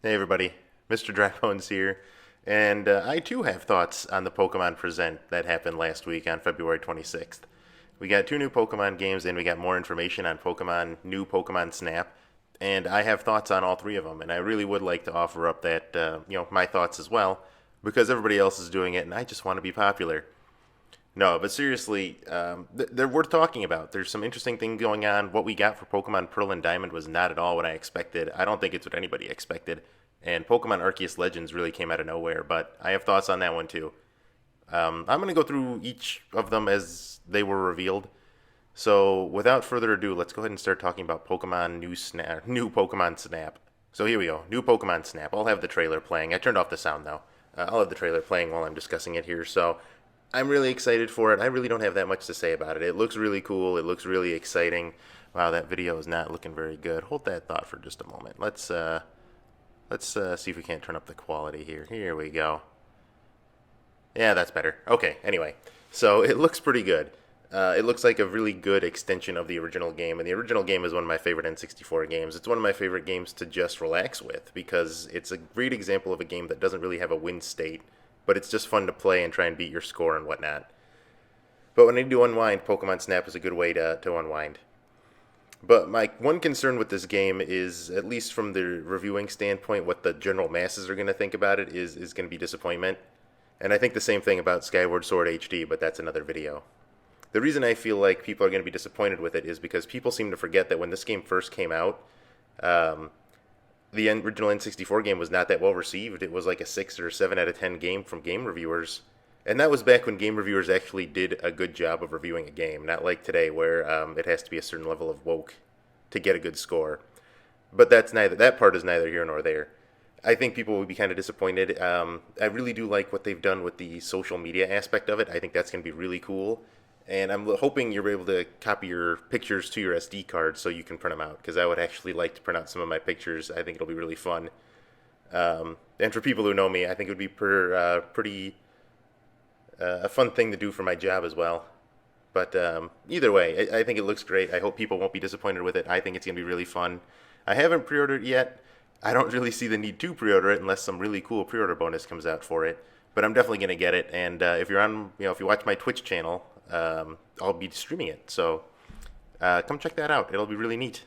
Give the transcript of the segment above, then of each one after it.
Hey everybody, Mr. Drybones here, and I too have thoughts on the Pokemon Present that happened last week on February 26th. We got two new Pokemon games and we got more information on new Pokemon Snap, and I have thoughts on all three of them, and I really would like to offer up that, my thoughts as well, because everybody else is doing it and I just want to be popular. No, but seriously, they're worth talking about. There's some interesting things going on. What we got for Pokemon Pearl and Diamond was not at all what I expected. I don't think it's what anybody expected. And Pokemon Arceus Legends really came out of nowhere, but I have thoughts on that one too. I'm going to go through each of them as they were revealed. So without further ado, let's go ahead and start talking about new Pokemon Snap. So here we go, new Pokemon Snap. I'll have the trailer playing. I turned off the sound though. I'll have the trailer playing while I'm discussing it here. So I'm really excited for it. I really don't have that much to say about it. It looks really cool. It looks really exciting. Wow, that video is not looking very good. Hold that thought for just a moment. Let's see if we can't turn up the quality here. Here we go. Yeah, that's better. Okay, anyway. So it looks pretty good. It looks like a really good extension of the original game, and the original game is one of my favorite N64 games. It's one of my favorite games to just relax with because it's a great example of a game that doesn't really have a win state, but it's just fun to play and try and beat your score and whatnot. But when I need to unwind, Pokemon Snap is a good way to unwind. But my one concern with this game is, at least from the reviewing standpoint, what the general masses are going to think about it is going to be disappointment. And I think the same thing about Skyward Sword HD, but that's another video. The reason I feel like people are going to be disappointed with it is because people seem to forget that when this game first came out, um, the original N64 game was not that well received. It was like a 6 or 7 out of 10 game from game reviewers. And that was back when game reviewers actually did a good job of reviewing a game, not like today where it has to be a certain level of woke to get a good score. But that part is neither here nor there. I think people will be kind of disappointed. I really do like what they've done with the social media aspect of it. I think that's going to be really cool. And I'm hoping you're able to copy your pictures to your SD card so you can print them out, because I would actually like to print out some of my pictures. I think it'll be really fun. And for people who know me, I think it would be pretty a fun thing to do for my job as well. But either way, I think it looks great. I hope people won't be disappointed with it. I think it's going to be really fun. I haven't pre-ordered it yet. I don't really see the need to pre-order it unless some really cool pre-order bonus comes out for it. But I'm definitely going to get it. And if you're on, if you watch my Twitch channel, I'll be streaming it. So come check that out. It'll be really neat.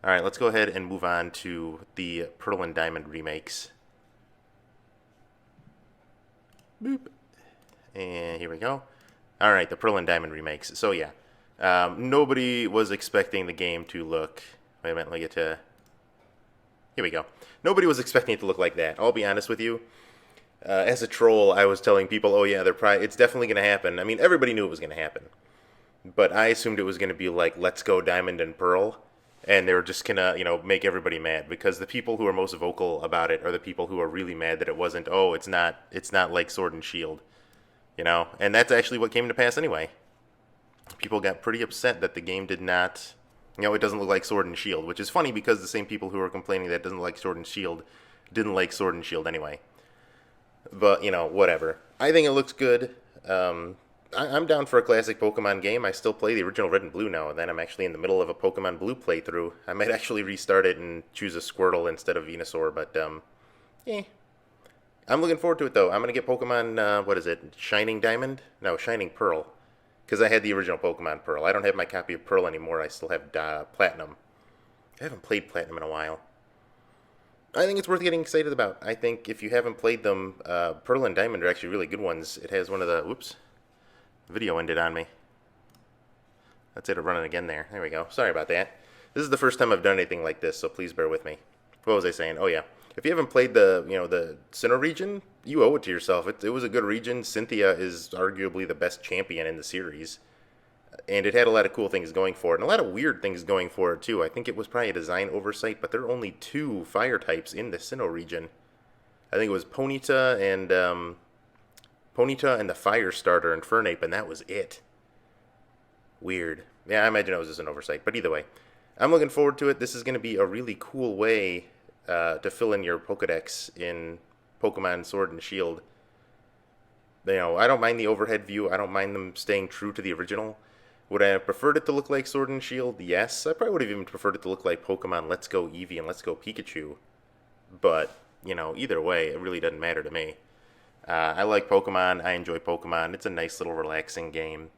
All right, let's go ahead and move on to the Pearl and Diamond remakes. Boop. And here we go. All right, the Pearl and Diamond remakes. So yeah, nobody was expecting the game to look. Wait a minute, let me get to. Here we go. Nobody was expecting it to look like that. I'll be honest with you. As a troll, I was telling people, "Oh yeah, it's definitely going to happen." I mean, everybody knew it was going to happen, but I assumed it was going to be like "Let's Go Diamond and Pearl," and they were just gonna, make everybody mad, because the people who are most vocal about it are the people who are really mad that it wasn't. Oh, it's not like Sword and Shield. And that's actually what came to pass anyway. People got pretty upset that the game did not, it doesn't look like Sword and Shield, which is funny because the same people who are complaining that it doesn't look like Sword and Shield didn't like Sword and Shield anyway. But, whatever. I think it looks good. I'm down for a classic Pokemon game. I still play the original Red and Blue now and then. I'm actually in the middle of a Pokemon Blue playthrough. I might actually restart it and choose a Squirtle instead of Venusaur, but, eh. I'm looking forward to it though. I'm gonna get Pokemon. What is it? Shining Diamond? No, Shining Pearl. Because I had the original Pokemon Pearl. I don't have my copy of Pearl anymore. I still have Platinum. I haven't played Platinum in a while. I think it's worth getting excited about. I think if you haven't played them, Pearl and Diamond are actually really good ones. It has one of the. Whoops. Video ended on me. That's it running again there. There we go. Sorry about that. This is the first time I've done anything like this, so please bear with me. What was I saying? Oh yeah. If you haven't played the Sinnoh region, you owe it to yourself. It was a good region. Cynthia is arguably the best champion in the series, and it had a lot of cool things going for it, and a lot of weird things going for it too. I think it was probably a design oversight, but there are only 2 fire types in the Sinnoh region. I think it was Ponyta and the Fire Starter Infernape, and that was it. Weird. Yeah, I imagine it was just an oversight, but either way, I'm looking forward to it. This is going to be a really cool way to fill in your Pokedex in Pokemon Sword and Shield. I don't mind the overhead view. I don't mind them staying true to the original. Would I have preferred it to look like Sword and Shield? Yes. I probably would have even preferred it to look like Pokemon Let's Go Eevee and Let's Go Pikachu. But, either way, it really doesn't matter to me. I like Pokemon. I enjoy Pokemon. It's a nice little relaxing game.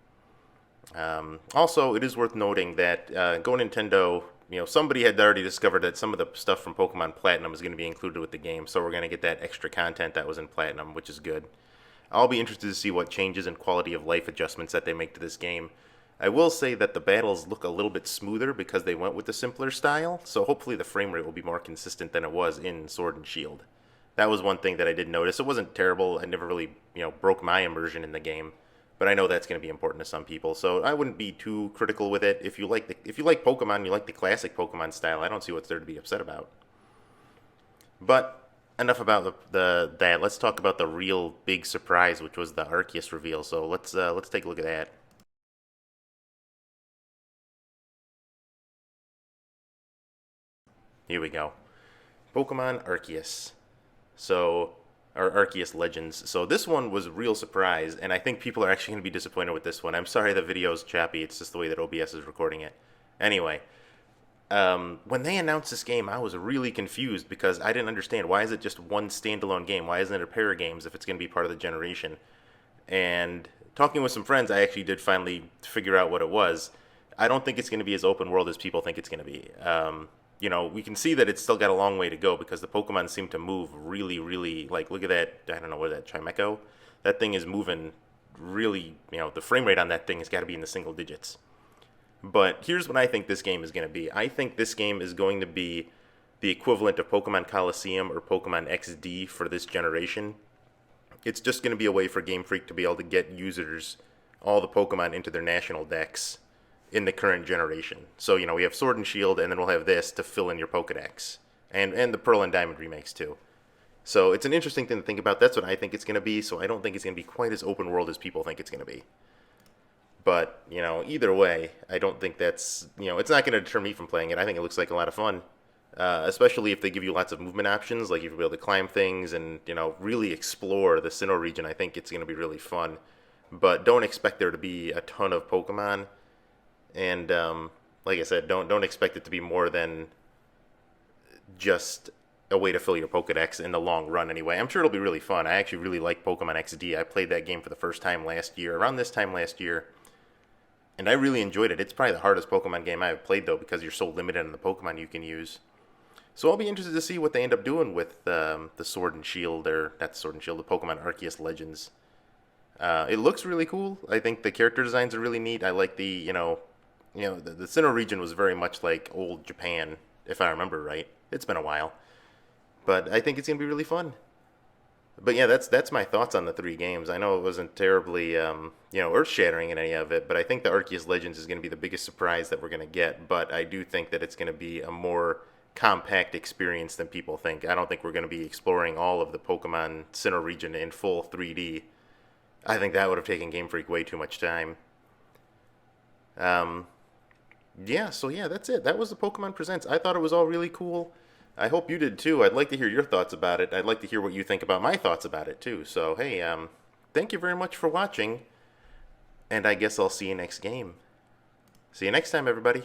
Also, it is worth noting that Go Nintendo, somebody had already discovered that some of the stuff from Pokemon Platinum is going to be included with the game, so we're going to get that extra content that was in Platinum, which is good. I'll be interested to see what changes and quality of life adjustments that they make to this game. I will say that the battles look a little bit smoother because they went with the simpler style, so hopefully the frame rate will be more consistent than it was in Sword and Shield. That was one thing that I did notice. It wasn't terrible. I never really, broke my immersion in the game, but I know that's going to be important to some people, so I wouldn't be too critical with it. If you like Pokemon, you like the classic Pokemon style, I don't see what's there to be upset about. But enough about that. Let's talk about the real big surprise, which was the Arceus reveal. So let's take a look at that. Here we go. Pokemon Arceus. So, or Arceus Legends. So this one was a real surprise, and I think people are actually going to be disappointed with this one. I'm sorry the video's choppy. It's just the way that OBS is recording it. Anyway, when they announced this game, I was really confused because I didn't understand. Why is it just one standalone game? Why isn't it a pair of games if it's going to be part of the generation? And talking with some friends, I actually did finally figure out what it was. I don't think it's going to be as open world as people think it's going to be. We can see that it's still got a long way to go because the Pokemon seem to move really, really, like, look at that, I don't know, what is that, Chimecho? That thing is moving really, the frame rate on that thing has got to be in the single digits. But here's what I think this game is going to be. I think this game is going to be the equivalent of Pokemon Coliseum or Pokemon XD for this generation. It's just going to be a way for Game Freak to be able to get users all the Pokemon into their national decks in the current generation. So, we have Sword and Shield, and then we'll have this to fill in your Pokedex. And the Pearl and Diamond remakes, too. So it's an interesting thing to think about. That's what I think it's going to be, so I don't think it's going to be quite as open world as people think it's going to be. But, either way, I don't think that's, it's not going to deter me from playing it. I think it looks like a lot of fun. Especially if they give you lots of movement options, like you'll be able to climb things and, really explore the Sinnoh region. I think it's going to be really fun. But don't expect there to be a ton of Pokemon. And like I said, don't expect it to be more than just a way to fill your Pokedex in the long run anyway. I'm sure it'll be really fun. I actually really like Pokemon XD. I played that game for the first time last year, around this time last year, and I really enjoyed it. It's probably the hardest Pokemon game I've played, though, because you're so limited on the Pokemon you can use. So I'll be interested to see what they end up doing with the Sword and Shield, or not Sword and Shield, the Pokemon Arceus Legends. It looks really cool. I think the character designs are really neat. I like the the Sinnoh region was very much like old Japan, if I remember right. It's been a while. But I think it's going to be really fun. But yeah, that's my thoughts on the three games. I know it wasn't terribly, earth-shattering in any of it, but I think the Arceus Legends is going to be the biggest surprise that we're going to get. But I do think that it's going to be a more compact experience than people think. I don't think we're going to be exploring all of the Pokemon Sinnoh region in full 3D. I think that would have taken Game Freak way too much time. So that's it. That was the Pokemon Presents. I thought it was all really cool. I hope you did too. I'd like to hear your thoughts about it. I'd like to hear what you think about my thoughts about it too. So, hey, thank you very much for watching, and I guess I'll see you next game. See you next time, everybody.